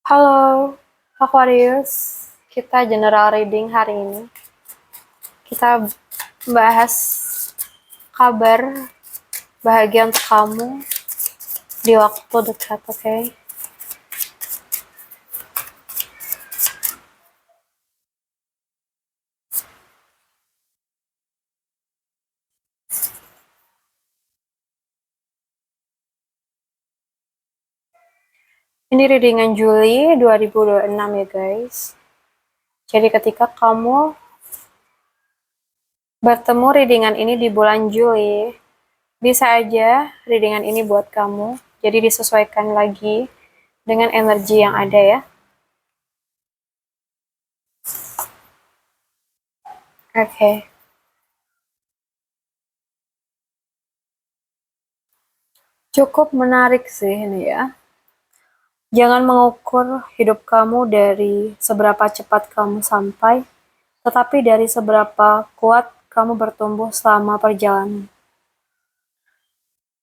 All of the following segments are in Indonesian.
Halo, Aquarius. Kita general reading hari ini. Kita bahas kabar bahagia untuk kamu di waktu dekat, oke? Ini readingan Juli 2026 ya guys. Jadi ketika kamu bertemu readingan ini di bulan Juli, bisa aja readingan ini buat kamu. Jadi disesuaikan lagi dengan energi yang ada ya. Oke. Cukup menarik sih ini ya. Jangan mengukur hidup kamu dari seberapa cepat kamu sampai, tetapi dari seberapa kuat kamu bertumbuh selama perjalanan.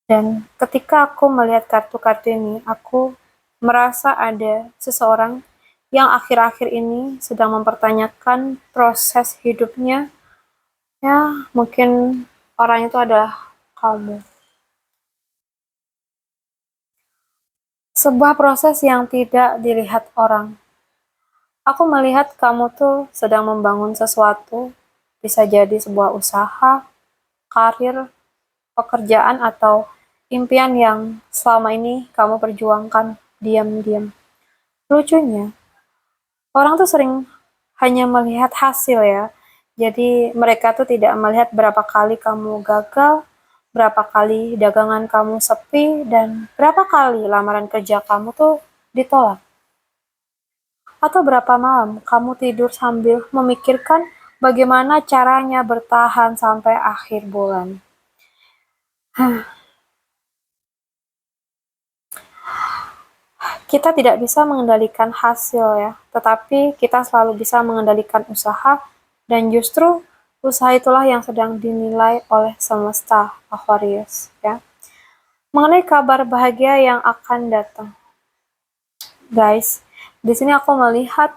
Dan ketika aku melihat kartu-kartu ini, aku merasa ada seseorang yang akhir-akhir ini sedang mempertanyakan proses hidupnya. Ya, mungkin orang itu adalah kamu. Sebuah proses yang tidak dilihat orang. Aku melihat kamu tuh sedang membangun sesuatu, bisa jadi sebuah usaha, karir, pekerjaan, atau impian yang selama ini kamu perjuangkan diam-diam. Lucunya, orang tuh sering hanya melihat hasil ya. Jadi mereka tuh tidak melihat berapa kali kamu gagal, berapa kali dagangan kamu sepi, dan berapa kali lamaran kerja kamu tuh ditolak. Atau berapa malam kamu tidur sambil memikirkan bagaimana caranya bertahan sampai akhir bulan. Kita tidak bisa mengendalikan hasil ya, tetapi kita selalu bisa mengendalikan usaha, dan justru usaha itulah yang sedang dinilai oleh semesta Aquarius ya. Mengenai kabar bahagia yang akan datang. Guys, di sini aku melihat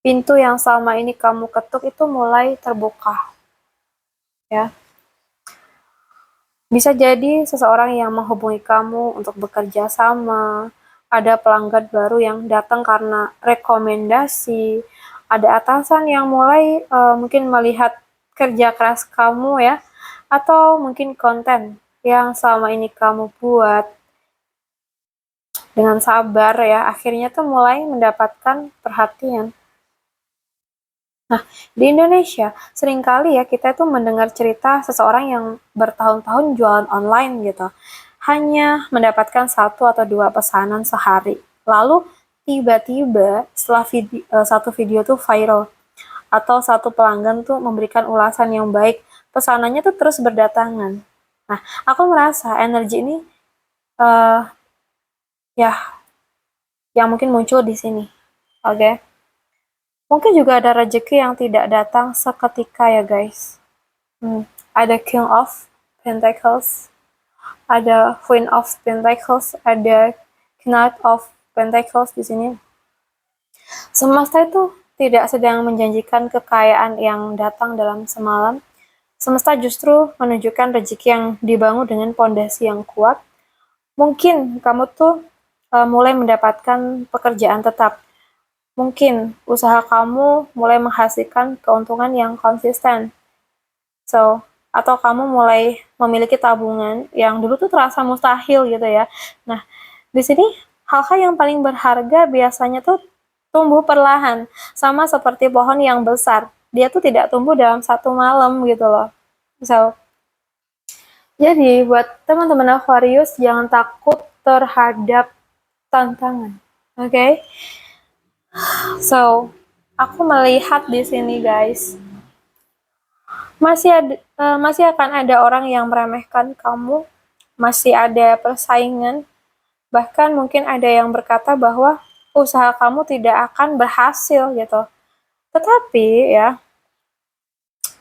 pintu yang selama ini kamu ketuk itu mulai terbuka. Ya. Bisa jadi seseorang yang menghubungi kamu untuk bekerja sama, ada pelanggan baru yang datang karena rekomendasi, ada atasan yang mulai mungkin melihat kerja keras kamu ya, atau mungkin konten yang selama ini kamu buat dengan sabar ya, akhirnya tuh mulai mendapatkan perhatian. Nah, di Indonesia, seringkali ya kita tuh mendengar cerita seseorang yang bertahun-tahun jualan online gitu. Hanya mendapatkan satu atau dua pesanan sehari. Lalu tiba-tiba setelah satu video tuh viral, atau satu pelanggan tuh memberikan ulasan yang baik, pesanannya tuh terus berdatangan. Nah, aku merasa energi ini uh, ya yang mungkin muncul di sini. Oke. Okay? Mungkin juga ada rezeki yang tidak datang seketika ya guys. Ada King of Pentacles, ada Queen of Pentacles, ada Knight of Pentacles di sini. Semesta itu tidak sedang menjanjikan kekayaan yang datang dalam semalam. Semesta justru menunjukkan rezeki yang dibangun dengan pondasi yang kuat. Mungkin kamu tuh mulai mendapatkan pekerjaan tetap. Mungkin usaha kamu mulai menghasilkan keuntungan yang konsisten. So, atau kamu mulai memiliki tabungan yang dulu tuh terasa mustahil gitu ya. Nah, di sini hal-hal yang paling berharga biasanya tuh tumbuh perlahan, sama seperti pohon yang besar. Dia tuh tidak tumbuh dalam satu malam gitu loh. So, jadi buat teman-teman Aquarius jangan takut terhadap tantangan. Oke? Okay? So, aku melihat di sini guys, masih akan ada orang yang meremehkan kamu, masih ada persaingan, bahkan mungkin ada yang berkata bahwa usaha kamu tidak akan berhasil gitu. Tetapi ya,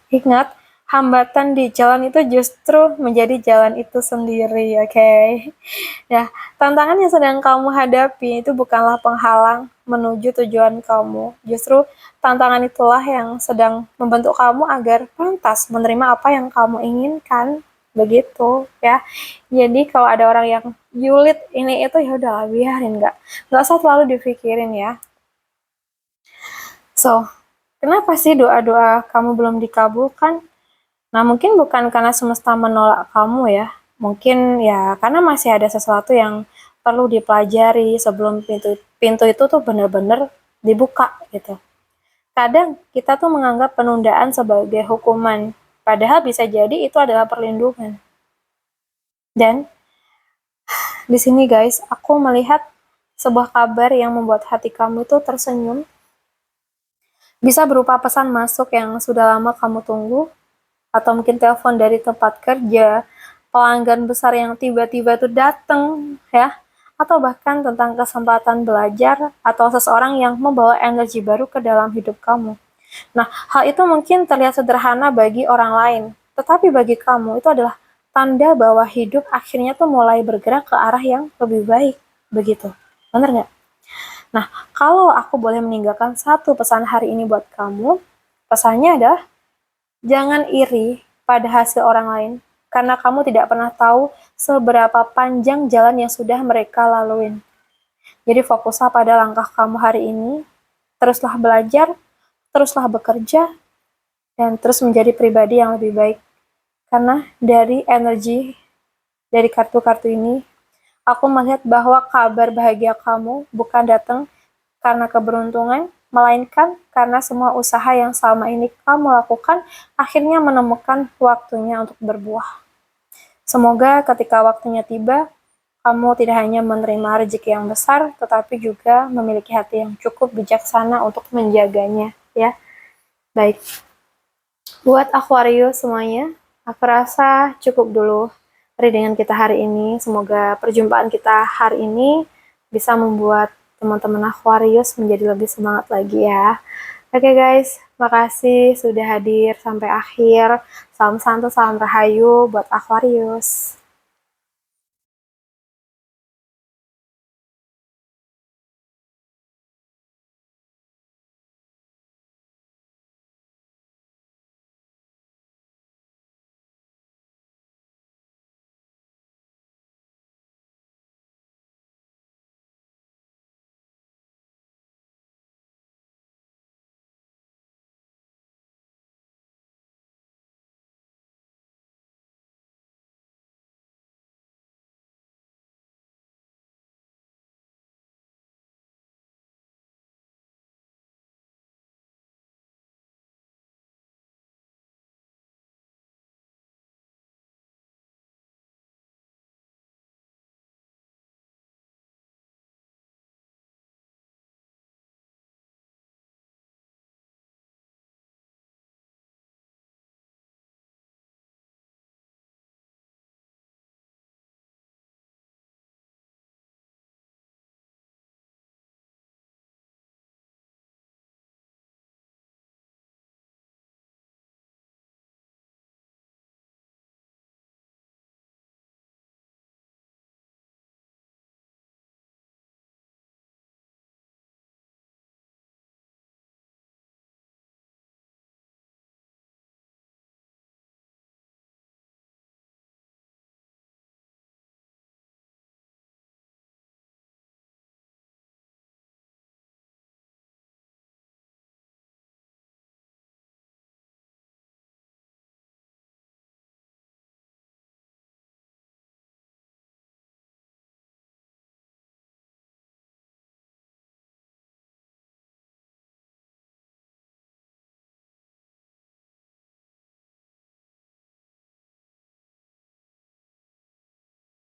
ingat, hambatan di jalan itu justru menjadi jalan itu sendiri, oke? Ya, tantangan yang sedang kamu hadapi itu bukanlah penghalang menuju tujuan kamu. Justru tantangan itulah yang sedang membentuk kamu agar pantas menerima apa yang kamu inginkan. Begitu, ya. Jadi kalau ada orang yang julid ini itu, ya udah biarin, nggak usah terlalu dipikirin, ya. So, kenapa sih doa-doa kamu belum dikabulkan? Nah, mungkin bukan karena semesta menolak kamu ya. Mungkin ya karena masih ada sesuatu yang perlu dipelajari sebelum pintu pintu itu tuh benar-benar dibuka gitu. Kadang kita tuh menganggap penundaan sebagai hukuman, padahal bisa jadi itu adalah perlindungan. Dan di sini guys, aku melihat sebuah kabar yang membuat hati kamu itu tersenyum. Bisa berupa pesan masuk yang sudah lama kamu tunggu, atau mungkin telepon dari tempat kerja, pelanggan besar yang tiba-tiba tuh datang, ya, atau bahkan tentang kesempatan belajar atau seseorang yang membawa energi baru ke dalam hidup kamu. Nah, hal itu mungkin terlihat sederhana bagi orang lain, tetapi bagi kamu itu adalah tanda bahwa hidup akhirnya tuh mulai bergerak ke arah yang lebih baik, begitu. Bener nggak? Nah, kalau aku boleh meninggalkan satu pesan hari ini buat kamu, pesannya adalah jangan iri pada hasil orang lain, karena kamu tidak pernah tahu seberapa panjang jalan yang sudah mereka laluin. Jadi fokuslah pada langkah kamu hari ini, teruslah belajar, teruslah bekerja, dan terus menjadi pribadi yang lebih baik. Karena dari energi, dari kartu-kartu ini, aku melihat bahwa kabar bahagia kamu bukan datang karena keberuntungan, melainkan karena semua usaha yang selama ini kamu lakukan akhirnya menemukan waktunya untuk berbuah. Semoga ketika waktunya tiba, kamu tidak hanya menerima rezeki yang besar, tetapi juga memiliki hati yang cukup bijaksana untuk menjaganya, ya. Baik, buat Aquarius semuanya, aku rasa cukup dulu readingan kita hari ini. Semoga perjumpaan kita hari ini bisa membuat teman-teman Aquarius menjadi lebih semangat lagi ya. Oke guys, makasih sudah hadir sampai akhir. Salam santu, salam rahayu buat Aquarius.